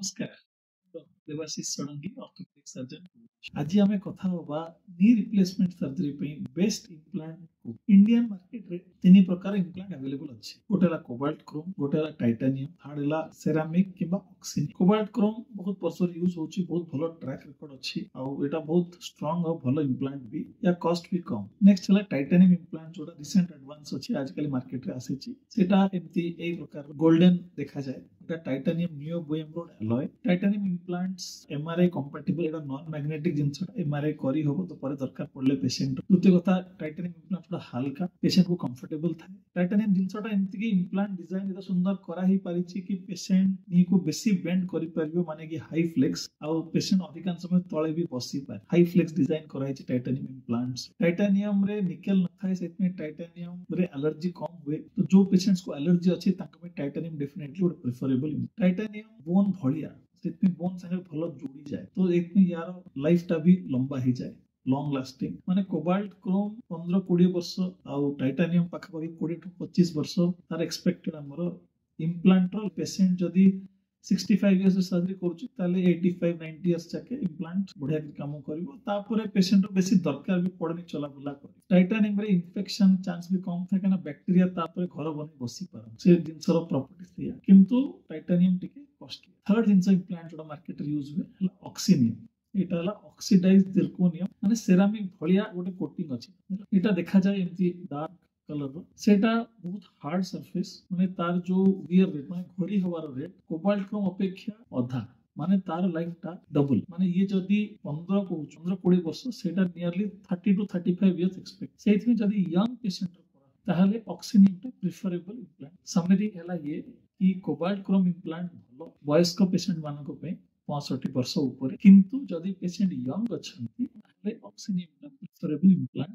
नमस्कार। Debashish Shadangi orthopaedic surgeon. आज आम कथा होबा नी रिप्लेसमेंट सर्जरी पे बेस्ट इम्प्लांट को इंडियन मार्केट रे तीन प्रकार इम्प्लांट अवेलेबल अछि। गोटेला कोबाल्ट क्रोम, गोटेला टाइटानियम, थर्डला सेरामिक किबा ऑक्सिन। कोबाल्ट क्रोम बहुत वर्ष यूज होछि, बहुत भलो ट्रैक रिकॉर्ड अछि आ एटा बहुत स्ट्रांग और भलो इम्प्लांट भी या कॉस्ट भी कम। नेक्स्ट हला टाइटानियम इम्प्लांट जोटा रिसेंट एडवांस अछि, आजकल मार्केट रे आसीछि। सेटा एम्ति एई प्रकार गोल्डन देखा जाय। टाइटानियम नियोबोयम रोड alloy. Titanium implants MRI compatible, एटा नॉन मैग्नेटिक जिंसटा एमआरआई करी होबो तो परे दरकार पड़ले पेशेंट। द्वितीय कथा टाइटानियम इम्प्लांट थोड़ा हल्का, पेशेंट को कंफर्टेबल थाए। टाइटानियम जिंसटा एम्ति कि इम्प्लांट डिजाइन एटा सुंदर करा ही पारिछि कि पेशेंट नी को बेसी बेंड करि परिबो, माने कि हाई फ्लेक्स आ पेशेंट अधिकांश समय तळे भी बसी पाए। हाई फ्लेक्स डिजाइन कराइछि टाइटानियम इम्प्लांट्स। टाइटानियम रे निकेल न थाए, सेतमे टाइटानियम रे एलर्जी कम हुए, तो जो पेशेंट्स को एलर्जी अछि तांका पे टाइटानियम डेफिनेटली गोटे प्रेफरेबल। टाइटानियम बोन भलिया, सेतमे बोन संगे भलो जोड़ी जाए, तो एतमे यार लाइफ टा भी लंबा ही जाए, लॉन्ग लास्टिंग। माने कोबाल्ट क्रोम 15-20 वर्ष आ टाइटानियम पाखापाखि 20 to 25 वर्ष तार एक्सपेक्टेड हमर इम्प्लांट रो। पेशेंट जदी 65 इयर्स सर्जरी करूची ताले 85-90 इयर्स जाके इम्प्लांट बढ़िया काम करिवो। तापरे पेशेंट बेसी दरकार भी पड़नी चला बुला कर। टाइटानियम रे इन्फेक्शन चांस भी कम थाके ना, बैक्टीरिया तापरे घर बनी बसी पार, से जिंसर प्रॉपर्टी सेया। किंतु टाइटानियम टिके कॉस्टली। थर्ड जिंस इम्प्लांट जोटा मार्केट रे यूज हुए हला ऑक्सिनियम। एटा हला ऑक्सीडाइज्ड जिरकोनियम, माने सेरामिक भलिया गोटे कोटिंग अछि। एटा देखा जाय एम्ति डार्क कलर रो। सेटा बहुत हार्ड सरफेस, माने तार जो वियर रेट माने घोरी होवार रेट कोबाल्ट क्रोम अपेक्षा अधा, माने तार लाइफ टा डबल। माने ये जदी 15-20 वर्ष, सेटा नियरली 30 to 35 इयर्स एक्सपेक्ट। सेथि जदी यंग पेशेंट रो ताहले ऑक्सिनियम टा प्रेफरेबल इम्प्लांट। समरी हला ये कि कोबाल्ट क्रोम इम्प्लांट भलो वयस्क पेशेंट मानको पे 65 वर्ष ऊपर, किंतु जदी पेशेंट यंग अछंती ताहले ऑक्सिनियम टा प्रेफरेबल इम्प्लांट